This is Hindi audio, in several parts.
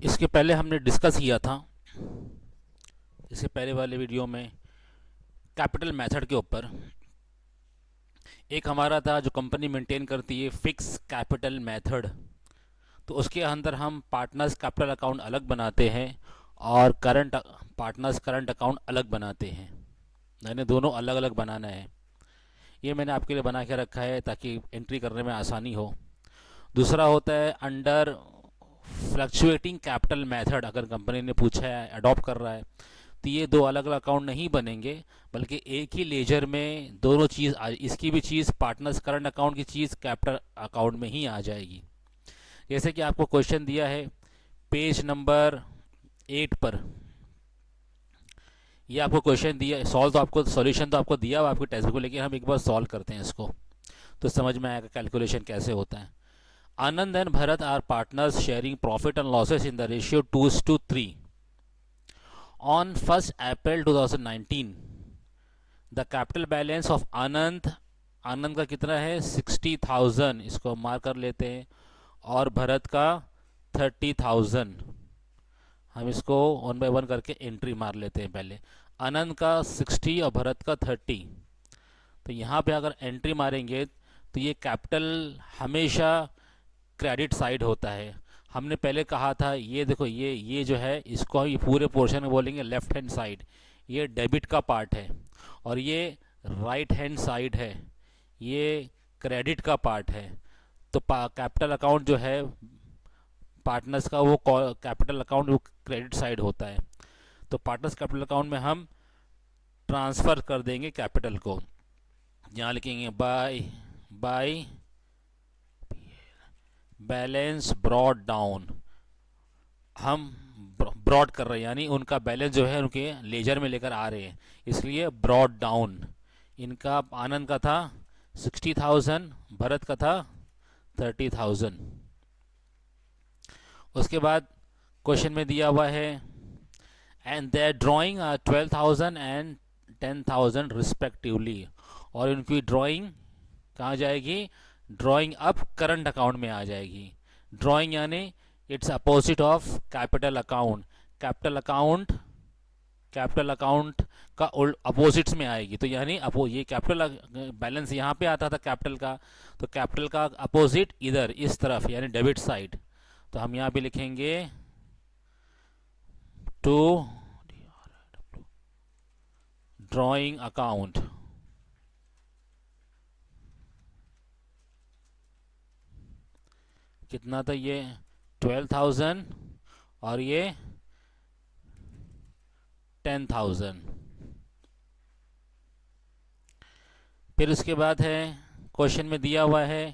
इसके पहले हमने डिस्कस किया था, इससे पहले वाले वीडियो में, कैपिटल मेथड के ऊपर। एक हमारा था जो कंपनी मेंटेन करती है फिक्स कैपिटल मेथड। तो उसके अंदर हम पार्टनर्स कैपिटल अकाउंट अलग बनाते हैं और करंट पार्टनर्स करंट अकाउंट अलग बनाते हैं, यानी दोनों अलग अलग बनाना है। ये मैंने आपके लिए बना के रखा है ताकि एंट्री करने में आसानी हो। दूसरा होता है अंडर फ्लक्चुएटिंग कैपिटल मेथड। अगर कंपनी ने पूछा है, अडॉप्ट कर रहा है, तो ये दो अलग अलग अकाउंट नहीं बनेंगे, बल्कि एक ही लेजर में दोनों चीज़, इसकी भी चीज़ पार्टनर्स करंट अकाउंट की चीज़ कैपिटल अकाउंट में ही आ जाएगी। जैसे कि आपको क्वेश्चन दिया है पेज नंबर 8 पर, ये आपको क्वेश्चन दिया, सॉल्व तो आपको, सॉल्यूशन तो आपको दिया हुआ आपके टेक्स्ट बुक में, लेकिन हम एक बार सॉल्व करते हैं इसको तो समझ में आएगा कैलकुलेशन कैसे होता है। Anand and Bharat are partners sharing profit and losses in the ratio 2:3 on 1st April 2019। The capital balance of Anand, Anand का कितना है 60,000, इसको मार्क कर लेते हैं, और भरत का 30,000। हम इसको वन बाय वन करके एंट्री मार लेते हैं। पहले आनंद का 60 और भरत का 30। तो यहाँ पे अगर एंट्री मारेंगे तो ये कैपिटल हमेशा क्रेडिट साइड होता है। हमने पहले कहा था, ये देखो, ये जो है, इसको ये पूरे पोर्शन में बोलेंगे लेफ्ट हैंड साइड, ये डेबिट का पार्ट है, और ये राइट हैंड साइड है, ये क्रेडिट का पार्ट है। तो कैपिटल अकाउंट जो है पार्टनर्स का, वो कैपिटल अकाउंट वो क्रेडिट साइड होता है। तो पार्टनर्स कैपिटल अकाउंट में हम ट्रांसफ़र कर देंगे कैपिटल को। यहाँ लिखेंगे बाय बैलेंस ब्रॉड डाउन। हम ब्रॉड कर रहे हैं, यानी उनका बैलेंस जो है उनके लेजर में लेकर आ रहे हैं, इसलिए ब्रॉड डाउन। इनका आनंद का था 60,000, भरत का था 30,000। उसके बाद क्वेश्चन में दिया हुआ है and their drawing 12,000 and 10,000 respectively. और उनकी ड्राइंग कहाँ जाएगी? ड्राइंग अब करंट अकाउंट में आ जाएगी। ड्राइंग यानी it's opposite of capital account. Capital account का अपोजिट्स में आएगी। तो यानी ये कैपिटल बैलेंस यहाँ पे आता था कैपिटल का, तो कैपिटल का अपोजिट इधर इस तरफ, यानी डेबिट साइड। तो हम यहाँ पे लिखेंगे टू ड्राइंग अकाउंट। कितना था ये? 12,000 और ये 10,000। फिर उसके बाद है, क्वेश्चन में दिया हुआ है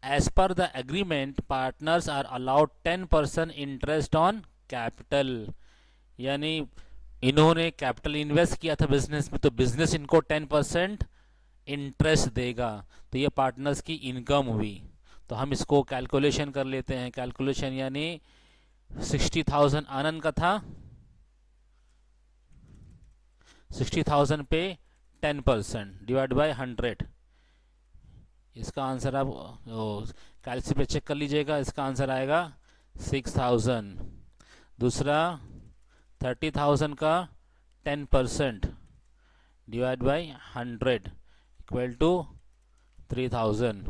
as per the agreement partners are allowed 10% interest on capital. यानी इन्होंने कैपिटल इन्वेस्ट किया था बिजनेस में, तो बिजनेस इनको 10% इंटरेस्ट देगा। तो ये पार्टनर्स की इनकम हुई। तो हम इसको कैलकुलेशन कर लेते हैं। कैलकुलेशन यानी 60,000 आनंद का था, 60,000 पे 10% डिवाइड बाय 100। इसका आंसर आप कैलसी पे चेक कर लीजिएगा। इसका आंसर आएगा 6,000। दूसरा 30,000 का 10% डिवाइड बाय 100 इक्वल टू 3,000।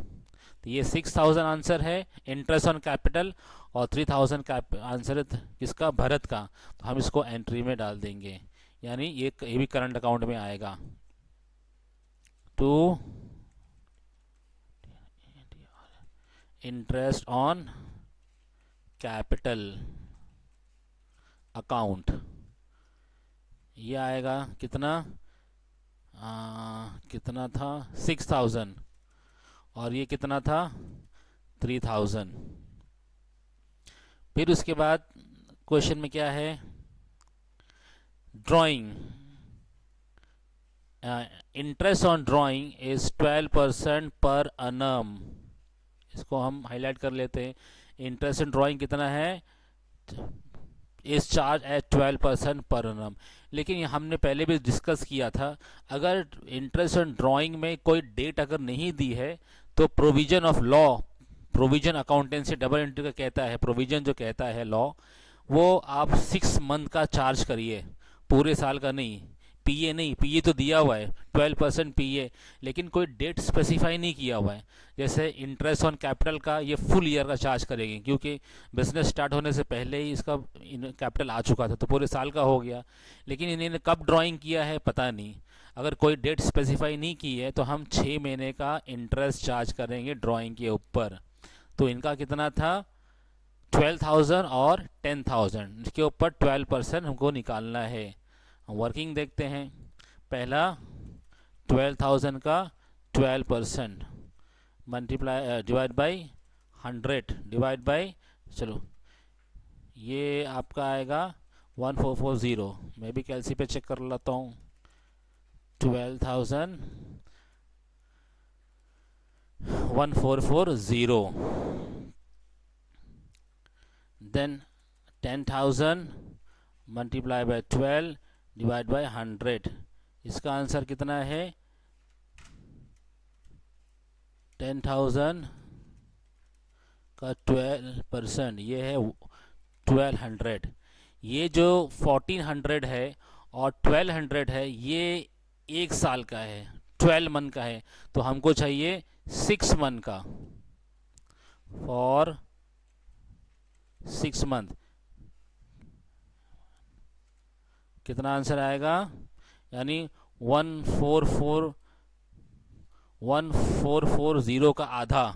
तो ये 6,000 आंसर है इंटरेस्ट ऑन कैपिटल, और 3,000 आंसर है किसका? भरत का। तो हम इसको एंट्री में डाल देंगे, यानी ये भी करंट अकाउंट में आएगा। To interest on capital account, ये आएगा कितना? कितना था? 6,000, और ये कितना था? 3,000। फिर उसके बाद क्वेश्चन में क्या है? Drawing, interest on drawing is 12% पर annum। इसको हम हाईलाइट कर लेते हैं। इंटरेस्ट ऑन ड्राइंग कितना है? इस चार्ज एट 12% पर annum। लेकिन हमने पहले भी डिस्कस किया था, अगर इंटरेस्ट ऑन ड्राइंग में कोई डेट अगर नहीं दी है, तो provision of law provision accountancy double entry का कहता है, प्रोविजन जो कहता है लॉ, वो आप 6 मंथ का चार्ज करिए, पूरे साल का नहीं। पीए नहीं, पीए तो दिया हुआ है 12% पीए, लेकिन कोई डेट स्पेसिफाई नहीं किया हुआ है। जैसे इंटरेस्ट ऑन कैपिटल का ये फुल ईयर का चार्ज करेंगे, क्योंकि बिजनेस स्टार्ट होने से पहले ही इसका कैपिटल आ चुका था, तो पूरे साल का हो गया। लेकिन इन्होंने कब ड्राइंग किया है पता नहीं। अगर कोई डेट स्पेसिफाई नहीं की है तो हम 6 महीने का इंटरेस्ट चार्ज करेंगे ड्राइंग के ऊपर। तो इनका कितना था, 12,000 और 10,000, इसके ऊपर 12% हमको निकालना है। हम वर्किंग देखते हैं। पहला 12,000 का 12% multiply divide by 100 divide by, चलो ये आपका आएगा 1440। मैं भी कैलसी पे चेक कर लेता हूँ। 12,000 1440, then 10,000 multiply by 12 divide by 100। इसका आंसर कितना है, 10,000 का 12%, ये है 1200। ये जो 1400 है और 1200 है, ये 1 साल का है, 12 मंथ का है। तो हमको चाहिए 6 मंथ का, फॉर 6 मंथ। कितना आंसर आएगा, यानी 1440 का आधा,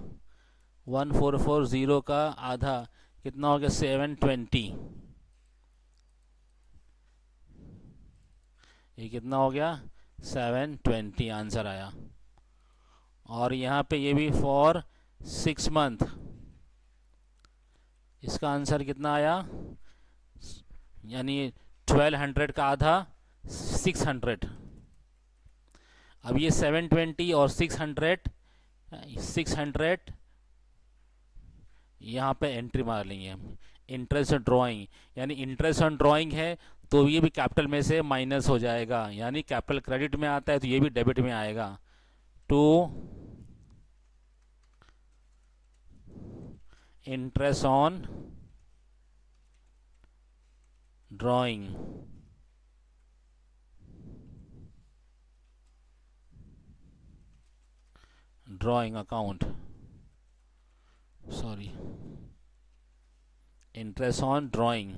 1440 का आधा कितना हो गया, 720। ये कितना हो गया, 720 आंसर आया। और यहाँ पे ये भी फॉर 6 मंथ, इसका आंसर कितना आया, यानी 1200 का आधा 600। अब ये 720 और 600 यहाँ पे एंट्री मार लेंगे हम। इंटरेस्ट ऑन ड्राइंग, यानी इंटरेस्ट ऑन ड्राइंग है तो ये भी कैपिटल में से माइनस हो जाएगा, यानी कैपिटल क्रेडिट में आता है तो ये भी डेबिट में आएगा। To interest on drawing, drawing account, sorry, interest on drawing,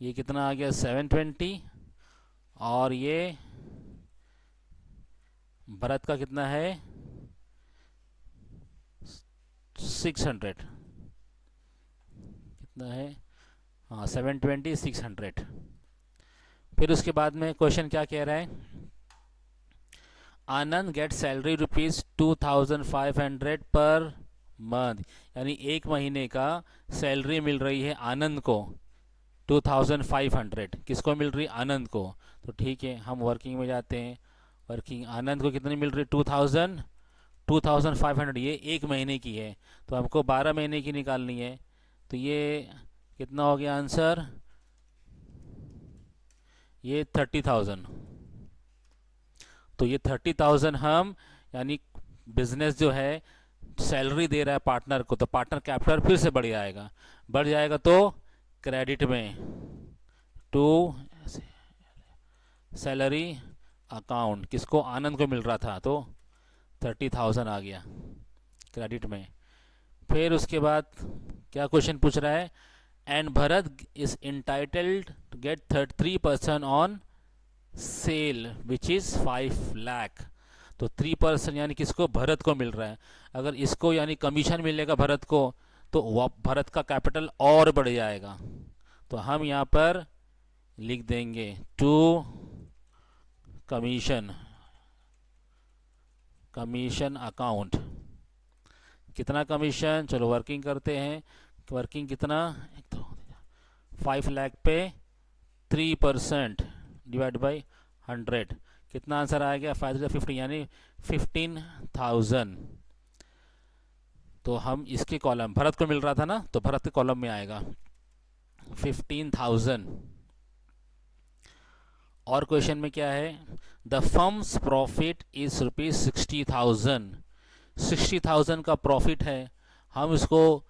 ये कितना आ गया, 720। और ये भरत का कितना है, 600, कितना है, हाँ 720 600। फिर उसके बाद में क्वेश्चन क्या कह रहा है, आनंद गेट सैलरी ₹2500 पर मंथ, यानी 1 महीने का सैलरी मिल रही है आनंद को 2500। किसको मिल रही है, आनंद को। तो ठीक है, हम वर्किंग में जाते हैं। वर्किंग, आनंद को कितनी मिल रही है, 2500, ये 1 महीने की है, तो हमको 12 महीने की निकालनी है। तो ये कितना हो गया आंसर, ये 30,000। तो ये 30,000 हम, यानी बिजनेस जो है सैलरी दे रहा है पार्टनर को, तो पार्टनर कैपिटल फिर से बढ़ जाएगा, तो क्रेडिट में टू सैलरी अकाउंट, किसको, आनंद को मिल रहा था, तो 30,000 आ गया क्रेडिट में। फिर उसके बाद क्या क्वेश्चन पूछ रहा है, and Bharat is entitled to get 3% on sale which is 5 lakh. तो 3% यानी किसको, भरत को मिल रहा है। अगर इसको यानी कमीशन मिलेगा भरत को, तो भरत का कैपिटल और बढ़ जाएगा। तो हम यहाँ पर लिख देंगे टू कमीशन अकाउंट। कितना कमीशन, चलो वर्किंग करते हैं। वर्किंग कितना, 5 लाख पे 3% डिवाइड बाई 100, कितना आंसर आ गया, 5,50, यानी 15,000। तो हम इसके कॉलम, भरत को मिल रहा था ना, तो भरत के कॉलम में आएगा 15,000। और क्वेश्चन में क्या है, द फर्म्स प्रॉफिट इज ₹60,000। 60,000 का प्रॉफिट है, हम इसको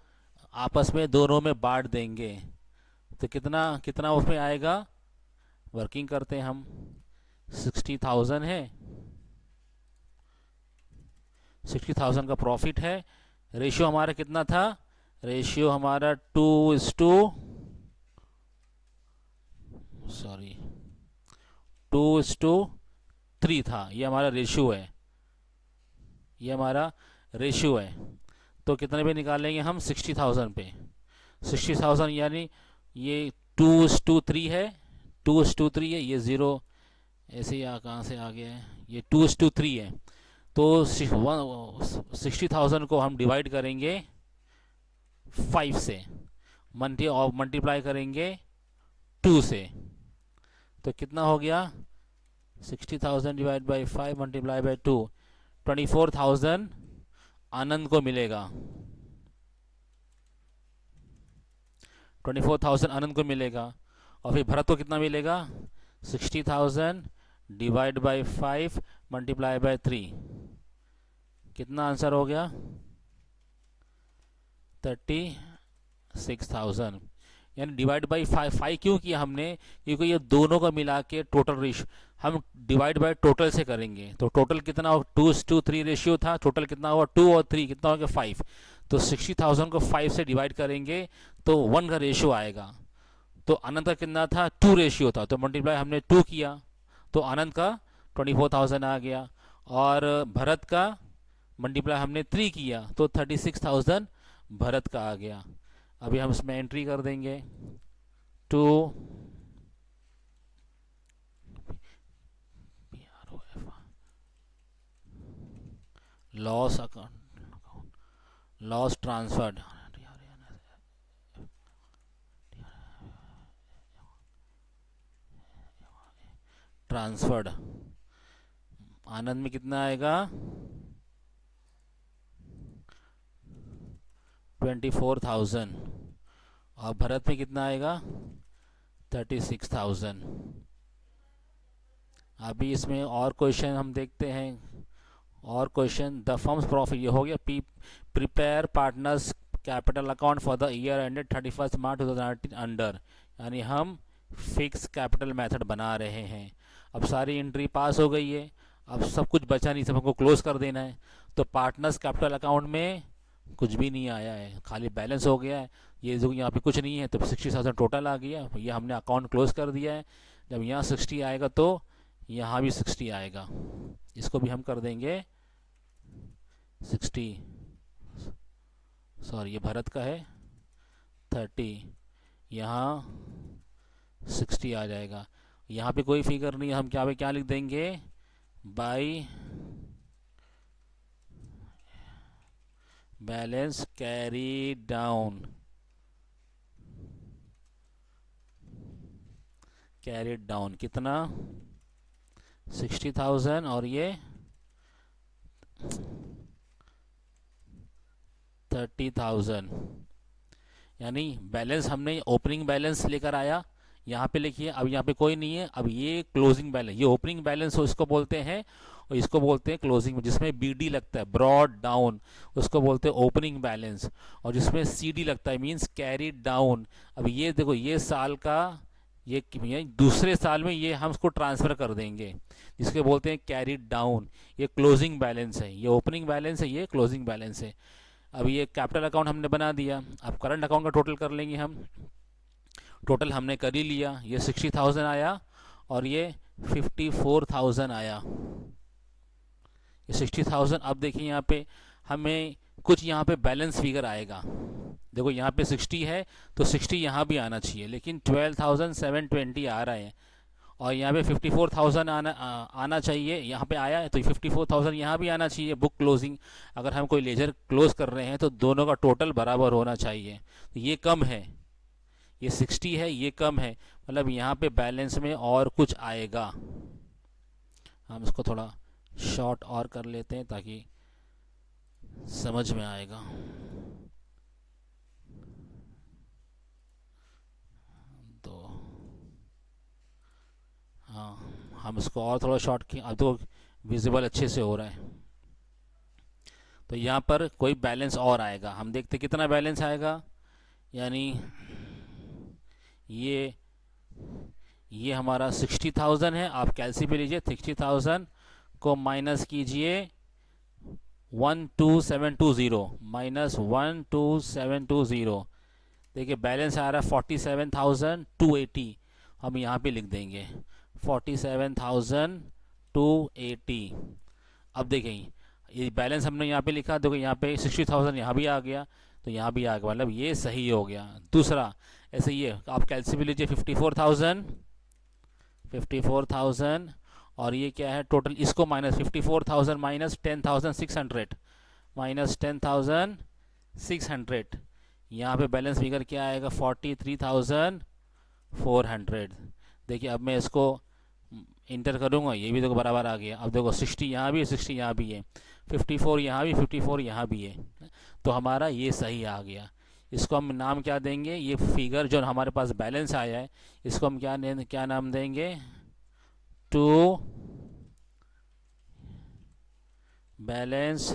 आपस में दोनों में बांट देंगे तो कितना कितना उसमें आएगा। वर्किंग करते हैं हम, 60,000 है, 60,000 का प्रॉफिट है। रेशियो हमारा कितना था, रेशियो हमारा 2:3 था। ये हमारा रेशियो है, ये हमारा रेशियो है। तो कितने पे निकालेंगे हम, 60,000 पे। 60,000 यानी ये 2:3 है, 2:3 है, ये ज़ीरो ऐसे ही कहाँ से आ गया है, ये 2:3 है। तो 60,000 को हम डिवाइड करेंगे 5 से, मल्टीप्लाई करेंगे 2 से। तो कितना हो गया, 60,000 डिवाइड बाई 5 मल्टीप्लाई बाई 2, 24,000 आनंद को मिलेगा। 24,000 आनंद को मिलेगा। और फिर भरत को कितना मिलेगा, 60,000 डिवाइड बाई 5 मल्टीप्लाई बाई 3। कितना आंसर हो गया, 36,000। यानी डिवाइड बाई 5 क्यों किया हमने, क्योंकि ये दोनों का मिला के टोटल रेशियो हम डिवाइड बाय टोटल से करेंगे। तो टोटल कितना हो, 2:3 रेशियो था, टोटल कितना हुआ 2 और 3 कितना हो गया 5। तो 60,000 को 5 से डिवाइड करेंगे तो 1 का रेशियो आएगा। तो आनंद का कितना था, 2 रेशियो था, तो मल्टीप्लाई हमने 2 किया तो आनंद का 24,000 आ गया। और भरत का मल्टीप्लाई हमने 3 किया तो 36,000 भरत का आ गया। अभी हम इसमें एंट्री कर देंगे, 2 loss account, loss transferred, transferred Anand में कितना आएगा, 24,000। और भरत में कितना आएगा, 36,000। अभी इसमें और क्वेश्चन हम देखते हैं। और क्वेश्चन, द फर्म्स प्रॉफिट, ये हो गया। Prepare partners capital account for the year ended 31 March 2018 under, यानी हम फिक्स कैपिटल मेथड बना रहे हैं। अब सारी एंट्री पास हो गई है, अब सब कुछ बचा नहीं, सब हमको क्लोज कर देना है। तो पार्टनर्स कैपिटल अकाउंट में कुछ भी नहीं आया है, खाली बैलेंस हो गया है। ये जो यहाँ पे कुछ नहीं है, तो 60,000 टोटल आ गया, ये हमने अकाउंट क्लोज कर दिया है। जब यहाँ 60 आएगा तो यहाँ भी 60 आएगा, इसको भी हम कर देंगे 60। सॉरी, ये भरत का है 30, यहाँ 60 आ जाएगा। यहाँ पे कोई फिगर नहीं है, हम क्या पे क्या लिख देंगे, by balance carry down, carried down कितना, 60,000 और ये 30,000। यानी बैलेंस हमने ओपनिंग बैलेंस लेकर आया, यहाँ पे लिखिए। अब यहाँ पे कोई नहीं है, अब ये क्लोजिंग बैलेंस, ये ओपनिंग बैलेंस उसको बोलते हैं और इसको बोलते हैं क्लोजिंग, जिसमें बीडी लगता है ब्रॉड डाउन उसको बोलते हैं ओपनिंग बैलेंस, और जिसमें सीडी लगता है मींस कैरी डाउन। अब ये देखो, ये साल का ये दूसरे साल में ये हम उसको ट्रांसफ़र कर देंगे, जिसके बोलते हैं कैरी डाउन। ये क्लोजिंग बैलेंस है, ये ओपनिंग बैलेंस है, ये क्लोजिंग बैलेंस है। अब ये कैपिटल अकाउंट हमने बना दिया, अब करंट अकाउंट का टोटल कर लेंगे हम। टोटल हमने कर ही लिया, ये 60,000 आया और ये 54,000 आया, ये 60,000। अब देखिए यहाँ पे हमें कुछ यहाँ पे बैलेंस फिगर आएगा। देखो यहाँ पे 60 है तो 60 यहाँ भी आना चाहिए, लेकिन 12,720 आ रहा है। और यहाँ पे 54,000 आना चाहिए, यहाँ पे आया है तो 54,000 यहाँ भी आना चाहिए। बुक क्लोजिंग, अगर हम कोई लेजर क्लोज कर रहे हैं तो दोनों का टोटल बराबर होना चाहिए। तो ये कम है, ये 60 है, ये कम है, मतलब यहाँ पे बैलेंस में और कुछ आएगा। हम इसको थोड़ा शॉर्ट और कर लेते हैं ताकि समझ में आएगा। तो हाँ, हम इसको और थोड़ा शॉर्ट किए, अब तो विजिबल अच्छे से हो रहा है। तो यहाँ पर कोई बैलेंस और आएगा, हम देखते कितना बैलेंस आएगा। यानी ये हमारा 60,000 है, आप कैलसी पे लीजिए। 60,000 को माइनस कीजिए 12720, -12720, देखिए बैलेंस आ रहा है 47,280। हम यहाँ पे लिख देंगे 47,280। अब देखें ये बैलेंस हमने यहाँ पे लिखा, देखो यहाँ पे 60,000 यहाँ भी आ गया, तो यहाँ भी आ गया, मतलब ये सही हो गया। दूसरा ऐसे ये आप कैलसी भी लीजिए 54,000, और ये क्या है टोटल, इसको माइनस 54,000 माइनस 10,600, -10,600, यहाँ पे बैलेंस फिगर क्या आएगा 43,400। देखिए अब मैं इसको इंटर करूँगा, ये भी देखो बराबर आ गया। अब देखो 60 यहाँ भी है, 60 यहाँ भी है, 54 यहाँ भी, 54 यहाँ भी है, तो हमारा ये सही आ गया। इसको हम नाम क्या देंगे, ये फिगर जो हमारे पास बैलेंस आया है इसको हम क्या नाम देंगे, टू बैलेंस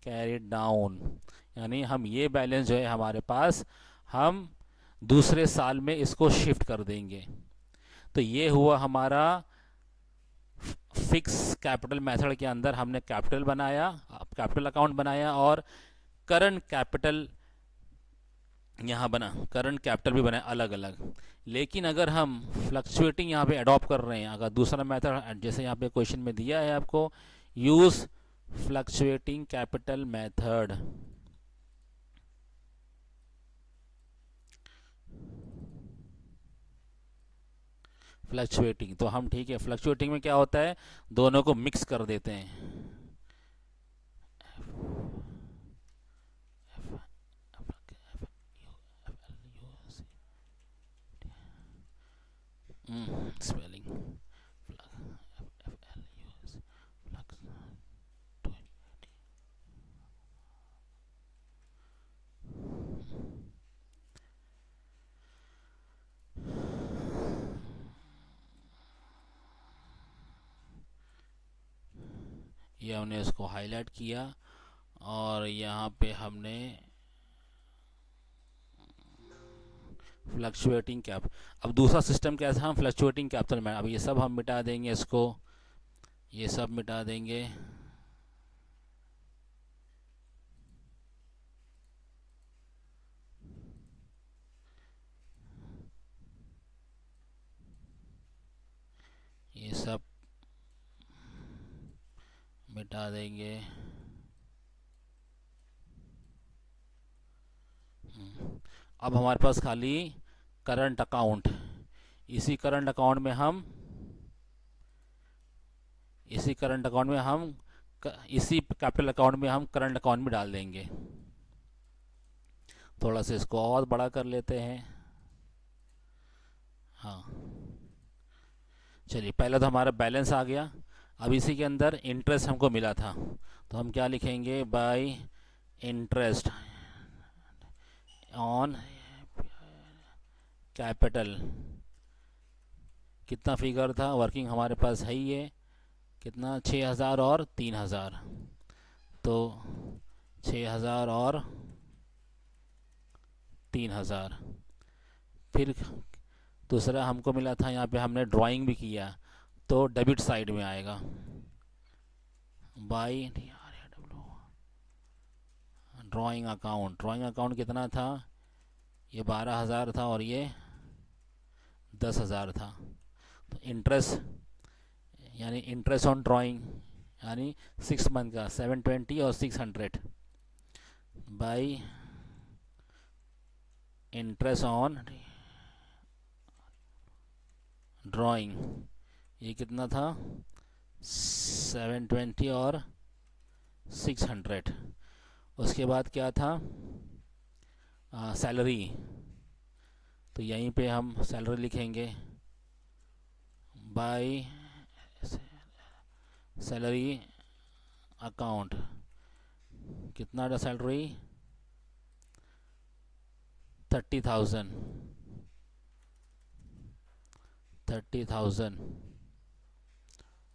कैरिड डाउन। यानी हम ये बैलेंस जो है हमारे पास, हम दूसरे साल में इसको शिफ्ट कर देंगे। तो ये हुआ हमारा फिक्स कैपिटल मेथड के अंदर हमने कैपिटल बनाया, कैपिटल अकाउंट बनाया, और करंट कैपिटल यहाँ बना, करंट कैपिटल भी बना अलग अलग। लेकिन अगर हम फ्लक्चुएटिंग यहाँ पे अडॉप्ट कर रहे हैं, अगर दूसरा मेथड जैसे यहाँ पे क्वेश्चन में दिया है आपको, use fluctuating capital method, fluctuating, तो हम ठीक है, फ्लक्चुएटिंग में क्या होता है दोनों को मिक्स कर देते हैं। स्पेलिंग ये हमने इसको हाईलाइट किया, और यहाँ पे हमने फ्लक्चुएटिंग कैप। अब दूसरा सिस्टम कैसा, हम फ्लक्चुएटिंग कैपिटल में, अब ये सब हम मिटा देंगे, इसको ये सब मिटा देंगे। ये सब मिटा देंगे। अब हमारे पास खाली करंट अकाउंट, इसी करंट अकाउंट में हम इसी कैपिटल अकाउंट में हम करंट अकाउंट में डाल देंगे। थोड़ा सा इसको और बड़ा कर लेते हैं। हाँ चलिए, पहले तो हमारा बैलेंस आ गया। अब इसी के अंदर इंटरेस्ट हमको मिला था, तो हम क्या लिखेंगे, बाय इंटरेस्ट ऑन कैपिटल। कितना फिगर था, वर्किंग हमारे पास है ही है, कितना 6,000 और 3,000, तो 6,000 और 3,000। फिर दूसरा हमको मिला था, यहाँ पे हमने ड्राइंग भी किया, तो डेबिट साइड में आएगा, बाई ड्राइंग अकाउंट कितना था, ये 12,000 था और ये 10,000 था। तो इंटरेस्ट यानी इंटरेस्ट ऑन ड्राइंग यानी 6 मंथ का 720 और 600 बाई इंटरेस्ट ऑन ड्राइंग, ये कितना था 720 और 600। उसके बाद क्या था, सैलरी, तो यहीं पे हम सैलरी लिखेंगे, बाय सैलरी अकाउंट। कितना था सैलरी, 30,000,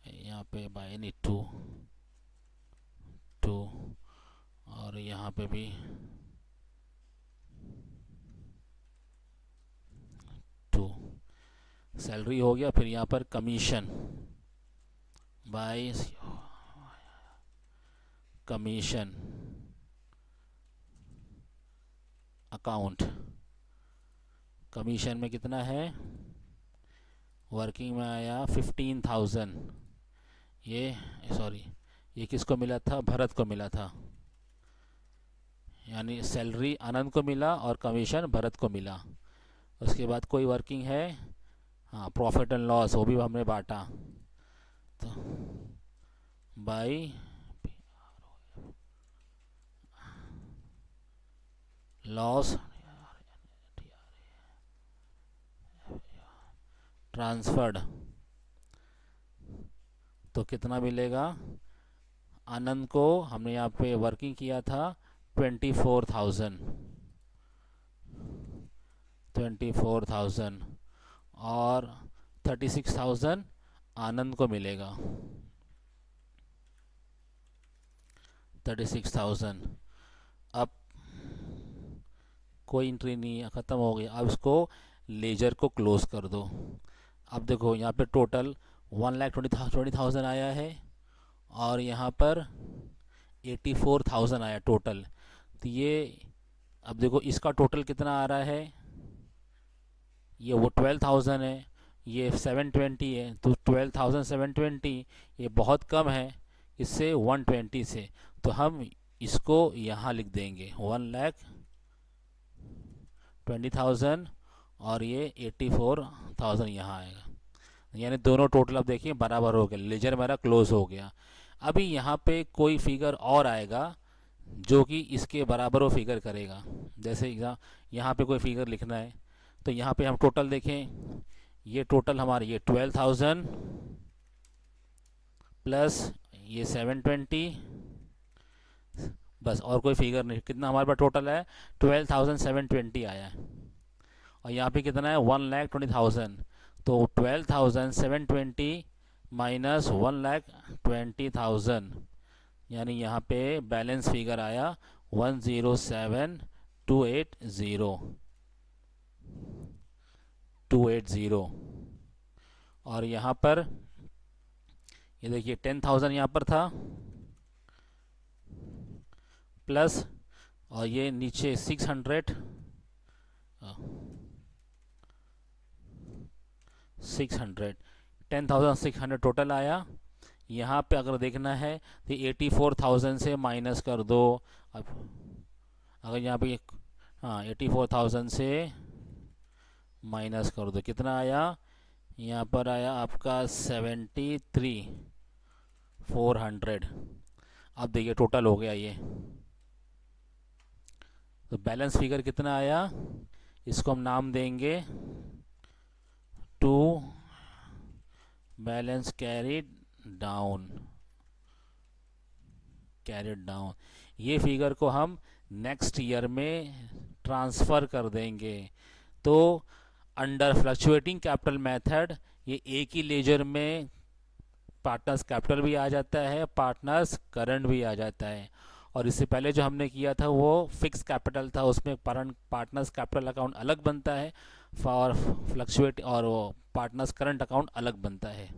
यहाँ पे बाय नहीं टू और यहाँ पे भी 2 सैलरी हो गया। फिर यहाँ पर commission by commission account. Commission में कितना है, वर्किंग में आया 15,000। ये सॉरी, ये किसको मिला था, भरत को मिला था। यानी सैलरी आनंद को मिला और कमीशन भरत को मिला। उसके बाद कोई वर्किंग है, हाँ प्रॉफिट एंड लॉस, वो भी हमने बांटा। तो बाई लॉस ट्रांसफर्ड, तो कितना मिलेगा, आनंद को हमने यहाँ पे वर्किंग किया था 24,000 और 36,000 आनंद को मिलेगा। 36,000। अब कोई एंट्री नहीं है, ख़त्म हो गया। अब इसको लेजर को क्लोज कर दो। अब देखो यहाँ पे टोटल 1,20,000 आया है और यहाँ पर 84,000 आया टोटल। तो ये अब देखो इसका टोटल कितना आ रहा है, ये वो 12,000 है, ये 720 है। तो 12,720 ये बहुत कम है इससे 120 से, तो हम इसको यहाँ लिख देंगे 1,20,000 और ये 84,000 यहाँ आएगा। यानी दोनों टोटल अब देखिए बराबर हो गए, लेजर मेरा क्लोज हो गया। अभी यहाँ पे कोई फिगर और आएगा जो कि इसके बराबर वो फिगर करेगा। जैसे यहाँ पे कोई फिगर लिखना है तो यहाँ पे हम टोटल देखें, ये टोटल हमारे ये 12,000 प्लस ये 720, बस और कोई फिगर नहीं। कितना हमारे पास टोटल है, 12,720 आया है। और यहाँ पे कितना है, 1,20,000। तो 12,720 माइनस 1,20,000, यानी यहाँ पे बैलेंस फिगर आया 107,280। और यहाँ पर ये देखिए 10,000 यहाँ पर था प्लस, और ये नीचे 600 10,600 टोटल आया। यहाँ पे अगर देखना है तो 84,000 से माइनस कर दो। अब अगर यहाँ पे हाँ 84,000 से माइनस कर दो, कितना आया, यहाँ पर आया आपका 73,400। अब देखिए टोटल हो गया ये। तो बैलेंस फिगर कितना आया, इसको हम नाम देंगे टू बैलेंस कैरिड डाउन। ये फिगर को हम नेक्स्ट ईयर में ट्रांसफ़र कर देंगे। तो अंडर फ्लक्चुएटिंग कैपिटल मेथड ये एक ही लेजर में पार्टनर्स कैपिटल भी आ जाता है, पार्टनर्स करंट भी आ जाता है। और इससे पहले जो हमने किया था वो फिक्स कैपिटल था, उसमें पार्टनर्स कैपिटल अकाउंट अलग बनता है, फॉर फ्लक्चुएट और वो पार्टनर्स करंट अकाउंट अलग बनता है।